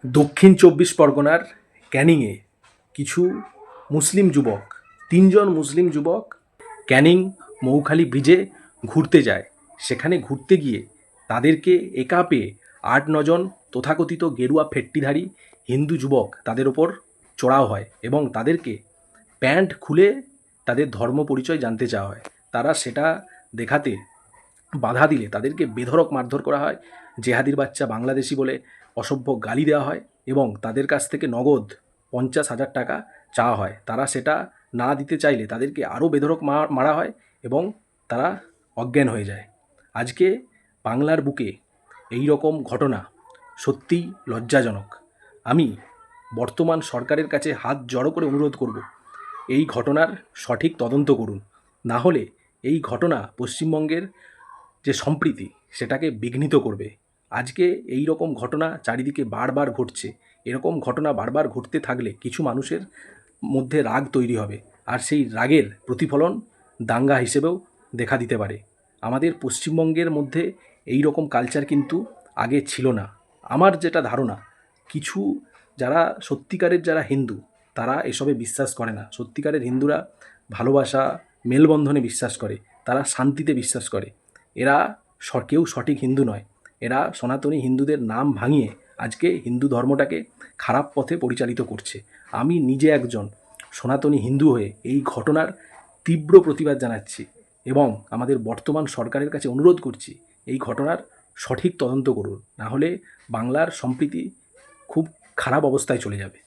দক্ষিণ চব্বিশ পরগনার ক্যানিংয়ে কিছু মুসলিম যুবক, তিনজন মুসলিম যুবক ক্যানিং মৌখালি ব্রিজে ঘুরতে যায়। সেখানে ঘুরতে গিয়ে তাদেরকে একা পেয়ে ৮-৯ জন তথাকথিত গেরুয়া ফেট্টিধারী হিন্দু যুবক তাদের ওপর চড়াও হয় এবং তাদেরকে প্যান্ট খুলে তাদের ধর্ম পরিচয় জানতে চাওয়া হয়। তারা সেটা দেখাতে বাধা দিলে তাদেরকে বেধড়ক মারধর করা হয়, জেহাদির বাচ্চা বাংলাদেশি বলে অসভ্য গালি দেওয়া হয় এবং তাদের কাছ থেকে নগদ ৫০,০০০ টাকা চাওয়া হয়। তারা সেটা না দিতে চাইলে তাদেরকে আরও বেধড়ক মারা হয় এবং তারা অজ্ঞান হয়ে যায়। আজকে বাংলার বুকে এই রকম ঘটনা সত্যিই লজ্জাজনক। আমি বর্তমান সরকারের কাছে হাত জড়ো করে অনুরোধ করব, এই ঘটনার সঠিক তদন্ত করুন। না হলে এই ঘটনা পশ্চিমবঙ্গের যে সম্প্রীতি সেটাকে বিঘ্নিত করবে। আজকে এই রকম ঘটনা চারিদিকে বারবার ঘটছে। এরকম ঘটনা বারবার ঘটতে থাকলে কিছু মানুষের মধ্যে রাগ তৈরি হবে, আর সেই রাগের প্রতিফলন দাঙ্গা হিসেবেও দেখা দিতে পারে। আমাদের পশ্চিমবঙ্গের মধ্যে এই রকম কালচার কিন্তু আগে ছিল না। আমার যেটা ধারণা, কিছু যারা সত্যিকারের যারা হিন্দু তারা এসবে বিশ্বাস করে না। সত্যিকারের হিন্দুরা ভালোবাসা, মেলবন্ধনে বিশ্বাস করে, তারা শান্তিতে বিশ্বাস করে। এরা কেউ সঠিক হিন্দু নয়। এরা সনাতনী হিন্দুদের নাম ভাঙিয়ে আজকে হিন্দু ধর্মটাকে খারাপ পথে পরিচালিত করছে। আমি নিজে একজন সনাতনী হিন্দু হয়ে এই ঘটনার তীব্র প্রতিবাদ জানাচ্ছি এবং আমাদের বর্তমান সরকারের কাছে অনুরোধ করছি, এই ঘটনার সঠিক তদন্ত করুন। না হলে বাংলার সম্প্রীতি খুব খারাপ অবস্থায় চলে যাবে।